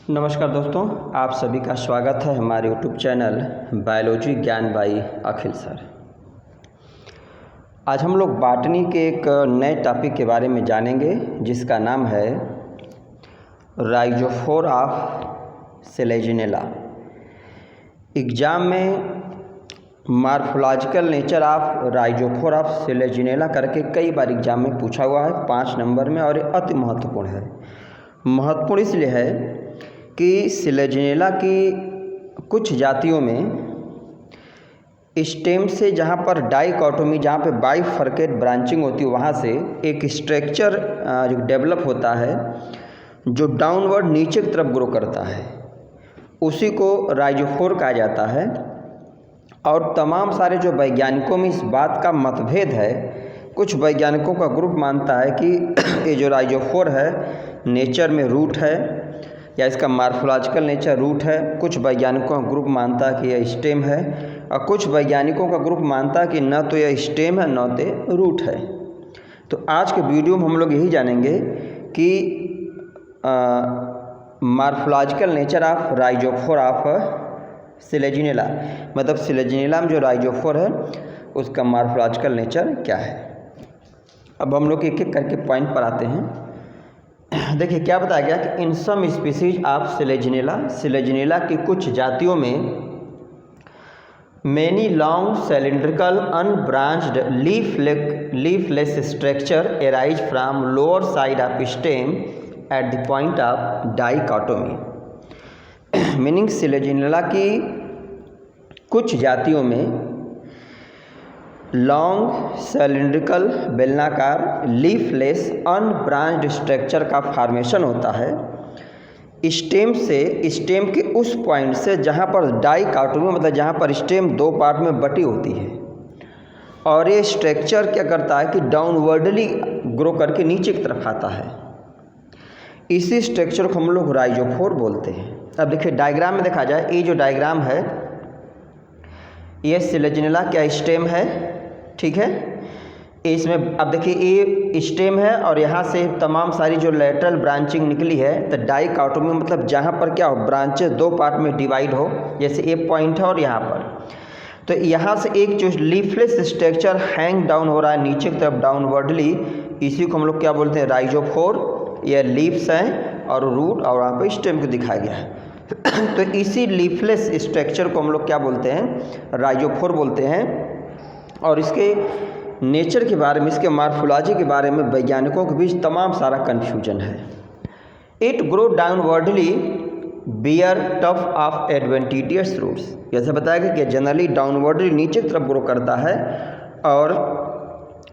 नमस्कार दोस्तों, आप सभी का स्वागत है हमारे यूट्यूब चैनल बायोलॉजी ज्ञान बाई अखिल सर। आज हम लोग बॉटनी के एक नए टॉपिक के बारे में जानेंगे जिसका नाम है राइजोफोर ऑफ सेलेजिनेला। एग्ज़ाम में morphological nature of rhizophore of Selaginella करके कई बार एग्ज़ाम में पूछा हुआ है 5 नंबर में, और ये अति महत्वपूर्ण है। महत्वपूर्ण इसलिए है कि सेलेजिनेला की कुछ जातियों में स्टेम से जहाँ पर डाइकोटोमी, जहाँ पे बाइफरकेट ब्रांचिंग होती है, वहाँ से एक स्ट्रक्चर जो डेवलप होता है जो डाउनवर्ड नीचे की तरफ ग्रो करता है, उसी को राइजोफोर कहा जाता है। और तमाम सारे जो वैज्ञानिकों में इस बात का मतभेद है। कुछ वैज्ञानिकों का ग्रुप मानता है कि ये जो राइजोफोर है नेचर में रूट है या इसका मॉर्फोलॉजिकल नेचर रूट है। कुछ वैज्ञानिकों का ग्रुप मानता है कि यह स्टेम है, और कुछ वैज्ञानिकों का ग्रुप मानता है कि न तो यह स्टेम है न तो रूट है। तो आज के वीडियो में हम लोग यही जानेंगे कि morphological nature of rhizophore of Selaginella, मतलब सेलेजिनेला में जो राइजोफोर है उसका मॉर्फोलॉजिकल नेचर क्या है। अब हम लोग एक एक करके पॉइंट पर आते हैं। देखिए क्या बताया गया कि इन सम स्पीसीज ऑफ सेलेजिनेला की कुछ जातियों में many long cylindrical unbranched leafless structure arise from lower side of stem at the point of dichotomy. Meaning Selaginella की कुछ जातियों में लॉन्ग सिलिंड्रिकल बेलनाकार लीफलेस अनब्रांच्ड स्ट्रक्चर का फॉर्मेशन होता है स्टेम के उस पॉइंट से जहाँ पर डाइकोटोमी, मतलब जहाँ पर स्टेम दो पार्ट में बटी होती है, और ये स्ट्रक्चर क्या करता है कि डाउनवर्डली ग्रो करके नीचे की तरफ आता है। इसी स्ट्रक्चर को हम लोग राइजोफोर बोलते हैं। अब देखिए डायग्राम में देखा जाए, ये जो डायग्राम है ये सेलेजिनेला क्या स्टेम है, ठीक है। इसमें अब देखिए ये स्टेम है और यहाँ से तमाम सारी जो लेटरल ब्रांचिंग निकली है, तो डाइकोटोमी मतलब जहाँ पर क्या हो, ब्रांचेस दो पार्ट में डिवाइड हो, जैसे एक पॉइंट है और यहाँ पर, तो यहाँ से एक जो लीफलेस स्ट्रक्चर हैंग डाउन हो रहा है नीचे की तरफ डाउनवर्डली, इसी को हम लोग क्या बोलते हैं, राइजोफोर। ये लीव्स हैं और रूट, और वहाँ पर स्टेम को दिखाया गया है। तो इसी लीफलेस स्ट्रक्चर को हम लोग क्या बोलते हैं, राइजोफोर बोलते हैं। और इसके नेचर के बारे में, इसके मॉर्फोलॉजी के बारे में वैज्ञानिकों के बीच तमाम सारा कन्फ्यूजन है। It grow downwardly bear tuft of adventitious roots. जैसे बताया गया कि जनरली डाउनवर्डली नीचे की तरफ ग्रो करता है, और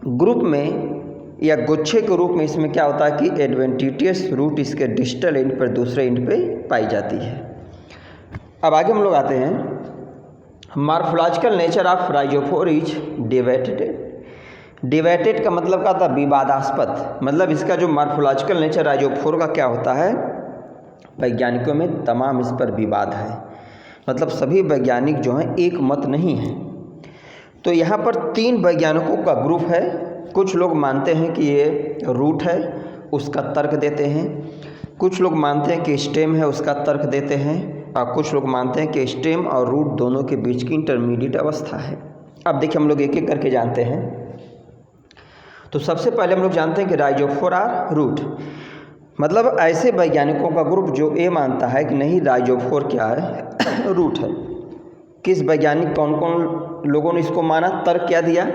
ग्रुप में या गुच्छे के रूप में इसमें क्या होता है कि एडवेंटिशियस रूट इसके डिस्टल एंड पर, दूसरे एंड पे पाई जाती है। अब आगे हम लोग आते हैं। Morphological nature of rhizophore is डिवेटेड का मतलब क्या था, विवादास्पद। मतलब इसका जो मॉर्फोलॉजिकल नेचर राइजोफोर का क्या होता है, वैज्ञानिकों में तमाम इस पर विवाद है। मतलब सभी वैज्ञानिक जो हैं एक मत नहीं है। तो यहाँ पर 3 वैज्ञानिकों का ग्रुप है। कुछ लोग मानते हैं कि ये रूट है, उसका तर्क देते हैं। कुछ लोग मानते हैं कि स्टेम है, उसका तर्क देते हैं। और कुछ लोग मानते हैं कि स्टेम और रूट दोनों के बीच की इंटरमीडिएट अवस्था है। अब देखिए हम लोग एक एक करके जानते हैं। तो सबसे पहले हम लोग जानते हैं कि राइजोफोर आर रूट, मतलब ऐसे वैज्ञानिकों का ग्रुप जो ये मानता है कि नहीं, राइजोफोर क्या है, रूट है। किस वैज्ञानिक, कौन कौन लोगों ने इसको माना, तर्क क्या दिया,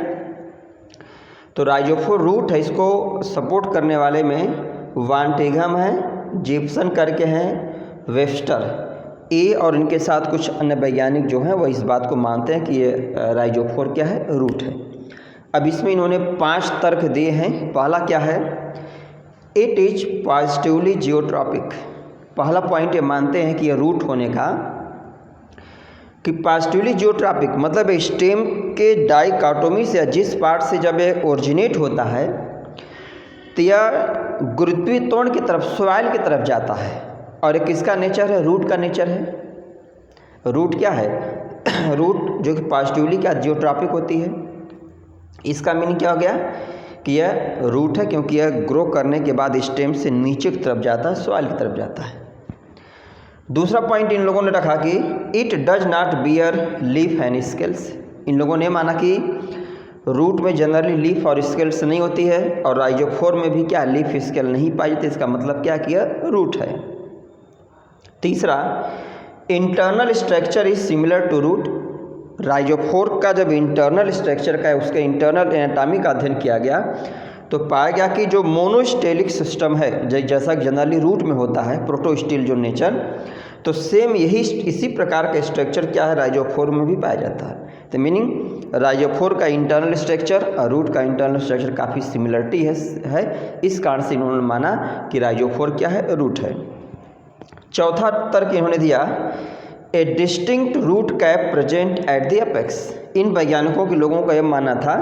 तो राइजोफोर रूट है। इसको सपोर्ट करने वाले में वान टेघम है, जिप्सन करके हैं, वेब्स्टर ए, और इनके साथ कुछ अन्य वैज्ञानिक जो हैं वो इस बात को मानते हैं कि ये राइजोफोर क्या है, रूट है। अब इसमें इन्होंने 5 तर्क दिए हैं। पहला क्या है, इट इज पॉजिटिवली जियोट्रॉपिक। पहला पॉइंट ये मानते हैं कि ये रूट होने का, कि पॉजिटिवली जियोट्रॉपिक मतलब स्टेम के डाइकोटोमी से जिस पार्ट से जब ये ओरिजिनेट होता है तो यह गुरुत्वीय त्वरण की तरफ, सॉइल की तरफ जाता है। और एक किसका नेचर है, रूट का नेचर है। रूट क्या है, रूट जो कि पॉजिटिवली क्या जियोट्रॉपिक होती है। इसका मीनिंग क्या हो गया कि यह रूट है, क्योंकि यह ग्रो करने के बाद स्टेम से नीचे की तरफ जाता है, सॉइल की तरफ जाता है। दूसरा पॉइंट इन लोगों ने रखा कि it does not bear leaf and scales. इन लोगों ने माना कि रूट में जनरली लीफ और स्केल्स नहीं होती है, और राइजोफोर में भी क्या लीफ स्केल नहीं पाई जाती। इसका मतलब क्या किया, रूट है। तीसरा, internal structure is similar to root. Rhizophore का जब इंटरनल स्ट्रक्चर का है, उसके इंटरनल एनाटॉमी का अध्ययन किया गया तो पाया गया कि जो मोनोस्टेलिक सिस्टम है, जैसा जनरली रूट में होता है प्रोटोस्टिल जो नेचर, तो सेम यही इसी प्रकार का स्ट्रक्चर क्या है राइजोफोर में भी पाया जाता है। तो मीनिंग राइजोफोर का इंटरनल स्ट्रक्चर और रूट का इंटरनल स्ट्रक्चर काफ़ी सिमिलरिटी है। इस कारण से इन्होंने माना कि राइजोफोर क्या है, रूट है। चौथा तर्क इन्होंने दिया, a distinct root cap present at the apex. इन वैज्ञानिकों के लोगों का यह मानना था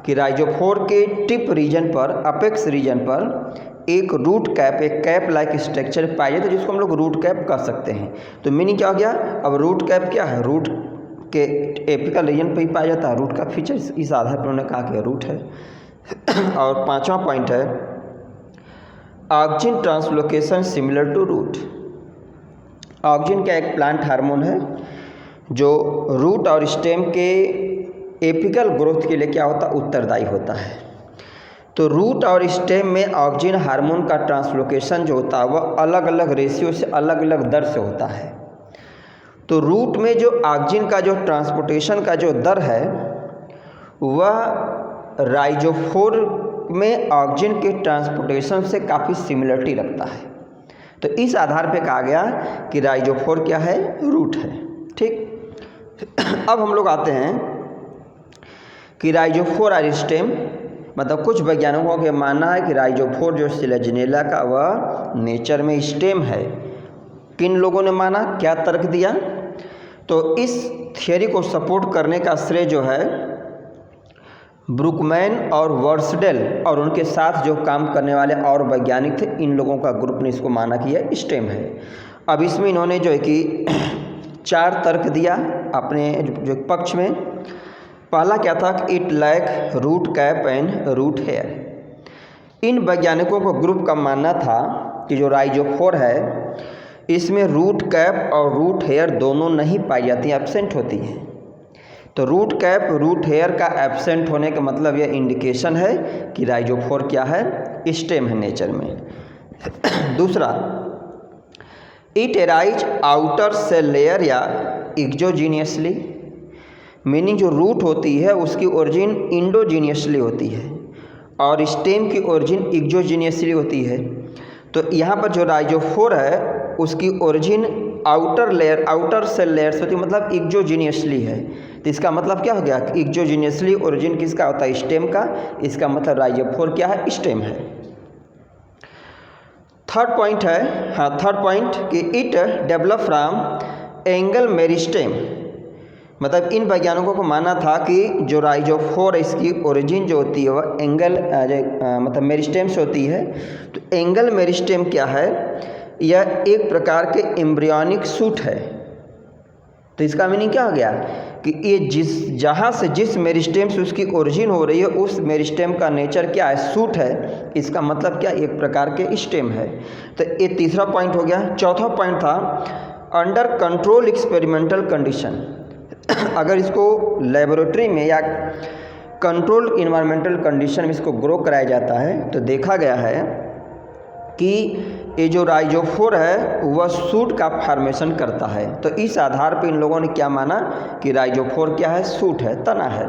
कि राइजोफोर के टिप रीजन पर, अपेक्स रीजन पर एक रूट कैप, एक कैप लाइक स्ट्रक्चर पाया जाता है जिसको हम लोग रूट कैप कह सकते हैं। तो मीनिंग क्या हो गया, अब रूट कैप क्या है, रूट के एपिकल रीजन पर ही पाया जाता है, रूट का फीचर, इस आधार पर उन्होंने कहा कि रूट है। और पांचवा पॉइंट है, auxin translocation similar to root. Auxin क्या एक प्लांट हार्मोन है जो रूट और स्टेम के एपिकल ग्रोथ के लिए क्या होता, उत्तरदायी होता है। तो रूट और स्टेम में ऑक्जिन हार्मोन का ट्रांसलोकेशन जो होता है वह अलग अलग रेशियो से, अलग अलग दर से होता है। तो रूट में जो ऑक्जिन का जो ट्रांसपोर्टेशन का जो दर है वह राइजोफोर में ऑक्जिन के ट्रांसपोर्टेशन से काफ़ी सिमिलरिटी रखता है। तो इस आधार पे कहा गया कि राइजोफोर क्या है, रूट है। ठीक, अब हम लोग आते हैं कि राइजोफोर और स्टेम, मतलब कुछ वैज्ञानिकों के मानना है कि राइजोफोर जो सिलेजिनेला का वह नेचर में स्टेम है। किन लोगों ने माना, क्या तर्क दिया, तो इस थियोरी को सपोर्ट करने का श्रेय जो है ब्रुकमैन और वर्सडेल और उनके साथ जो काम करने वाले और वैज्ञानिक थे, इन लोगों का ग्रुप ने इसको माना कि यह स्टेम है। अब इसमें इन्होंने जो है कि 4 तर्क दिया अपने जो पक्ष में। पहला क्या था कि it lack root cap and root hair. इन वैज्ञानिकों को ग्रुप का मानना था कि जो राइजोफोर है इसमें रूट कैप और रूट हेयर दोनों नहीं पाई जाती, एब्सेंट होती हैं। तो रूट कैप, रूट हेयर का एब्सेंट होने का मतलब यह इंडिकेशन है कि राइजोफोर क्या है, स्टेम है नेचर में। दूसरा, it arise outer cell layer या एक्सोजीनियसली। मीनिंग जो रूट होती है उसकी ओरिजिन इंडोजीनियसली होती है और स्टेम की ओरिजिन एक्सोजीनियसली होती है। तो यहाँ पर जो राइजोफोर है उसकी origin outer layer, outer cell layer से होती है, मतलब एक्सोजीनियसली है। तो इसका मतलब क्या हो गया, एक्सोजीनियसली ओरिजिन किसका होता है, स्टेम का। इसका मतलब राइजोफोर क्या है, स्टेम है। थर्ड पॉइंट है, हाँ थर्ड पॉइंट कि it develop from angle meristem. मतलब इन वैज्ञानिकों को माना था कि जो राइजोफोर इसकी ओरिजिन जो होती है वह एंगल मतलब मेरिस्टेम से होती है। तो एंगल मेरिस्टेम क्या है, यह एक प्रकार के एम्ब्रियोनिक सूट है। तो इसका मीनिंग क्या हो गया कि ये जहाँ से जिस मेरिस्टेम से उसकी ओरिजिन हो रही है उस मेरिस्टेम का नेचर क्या है, सूट है। इसका मतलब क्या, एक प्रकार के स्टेम है। तो ये तीसरा पॉइंट हो गया। चौथा पॉइंट था अंडर कंट्रोल एक्सपेरिमेंटल कंडीशन। अगर इसको लेबोरेटरी में या कंट्रोल्ड इन्वायरमेंटल कंडीशन में इसको ग्रो कराया जाता है तो देखा गया है कि ये जो राइजोफोर है वह सूट का फॉर्मेशन करता है। तो इस आधार पर इन लोगों ने क्या माना कि राइजोफोर क्या है, सूट है, तना है।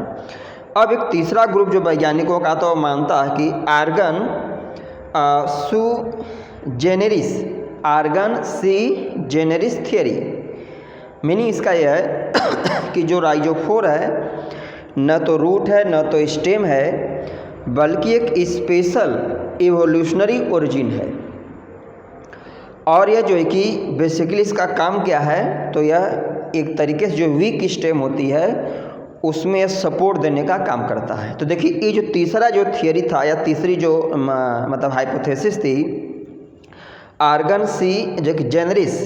अब एक तीसरा ग्रुप जो वैज्ञानिकों का तो मानता है कि आर्गन सू जेनेरिस, आर्गन सी जेनेरिस थियरी। मीनिंग इसका यह है कि जो राइजोफोर है न तो रूट है न तो स्टेम है, बल्कि एक स्पेशल इवोल्यूशनरी ओरिजिन है। और यह जो है कि बेसिकली इसका काम क्या है, तो यह एक तरीके से जो वीक स्टेम होती है उसमें यह सपोर्ट देने का काम करता है। तो देखिए ये जो तीसरा जो थियरी था या तीसरी जो मतलब हाइपोथेसिस थी आर्गन सी जो कि जेनरिस,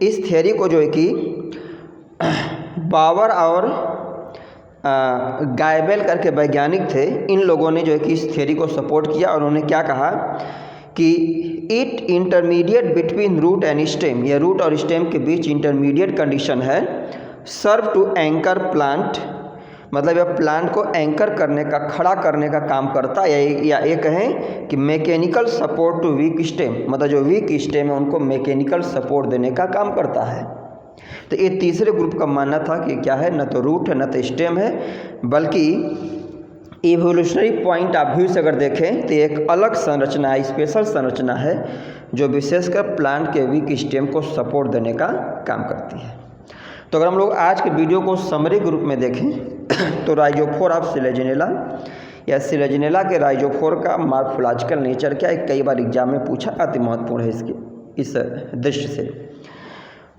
इस थियरी को जो है कि बावर और गायबेल करके वैज्ञानिक थे, इन लोगों ने जो है कि इस थियरी को सपोर्ट किया और उन्होंने क्या कहा कि it intermediate between root and stem, यह रूट और स्टेम के बीच इंटरमीडिएट कंडीशन है। सर्व टू एंकर प्लांट, मतलब यह प्लांट को एंकर करने का, खड़ा करने का काम करता है, या ये कहें कि mechanical support to weak stem, मतलब जो वीक स्टेम है उनको मैकेनिकल सपोर्ट देने का काम करता है। तो ये तीसरे ग्रुप का मानना था कि क्या है, न तो रूट है न तो स्टेम है, बल्कि इवोल्यूशनरी पॉइंट ऑफ व्यू से अगर देखें तो एक अलग संरचना है, स्पेशल संरचना है जो विशेषकर प्लांट के वीक स्टेम को सपोर्ट देने का काम करती है। तो अगर हम लोग आज के वीडियो को समरी ग्रुप में देखें तो राइजोफोर ऑफ सिलेजिनेला या सिलेजिनेला के राइजोफोर का मॉर्फोलॉजिकल नेचर क्या है, कई बार एग्जाम में पूछा, अति महत्वपूर्ण है इसके इस दृष्टि से।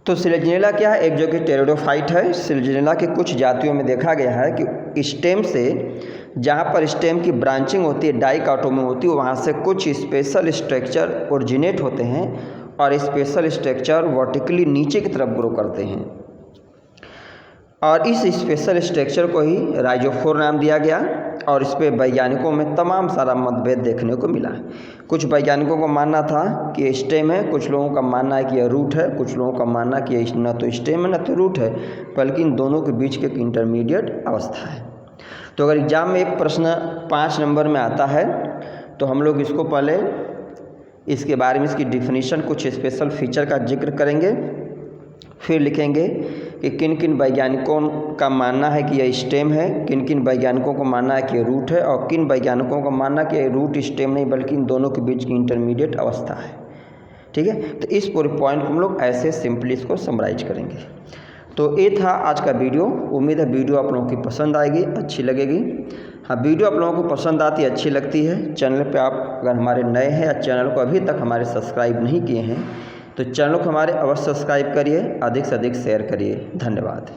तो सिलेजिनेला क्या है, एक जो कि टेरिडोफाइट है। सिलेजिनेला के कुछ जातियों में देखा गया है कि स्टेम से, जहाँ पर स्टेम की ब्रांचिंग होती है, डाइकोटोमी होती है, वहाँ से कुछ स्पेशल स्ट्रक्चर ओरिजिनेट होते हैं और स्पेशल स्ट्रक्चर वर्टिकली नीचे की तरफ ग्रो करते हैं, और इस स्पेशल स्ट्रक्चर को ही राइजोफोर नाम दिया गया। और इस पर वैज्ञानिकों में तमाम सारा मतभेद देखने को मिला। कुछ वैज्ञानिकों को मानना था कि ये स्टेम है, कुछ लोगों का मानना है कि यह रूट है, कुछ लोगों का मानना है कि यह न तो स्टेम है न तो रूट है, बल्कि इन दोनों के बीच की एक इंटरमीडिएट अवस्था है। तो अगर एग्जाम में एक प्रश्न 5 नंबर में आता है तो हम लोग इसको पहले इसके बारे में, इसकी डिफिनीशन, कुछ स्पेशल फीचर का जिक्र करेंगे, फिर लिखेंगे कि किन किन वैज्ञानिकों का मानना है कि यह स्टेम है, किन किन वैज्ञानिकों को मानना है कि यह रूट है, और किन वैज्ञानिकों का मानना है कि यह रूट स्टेम नहीं बल्कि इन दोनों के बीच की इंटरमीडिएट अवस्था है। ठीक है, तो इस पूरे पॉइंट को हम लोग ऐसे सिंपली इसको समराइज करेंगे। तो ये था आज का वीडियो। उम्मीद है वीडियो आप लोगों की पसंद आएगी, अच्छी लगेगी। हाँ, वीडियो आप लोगों को पसंद आती है, अच्छी लगती है, चैनल पे आप अगर हमारे नए हैं या चैनल को अभी तक हमारे सब्सक्राइब नहीं किए हैं तो चैनल को हमारे अवश्य सब्सक्राइब करिए, अधिक से अधिक शेयर करिए। धन्यवाद।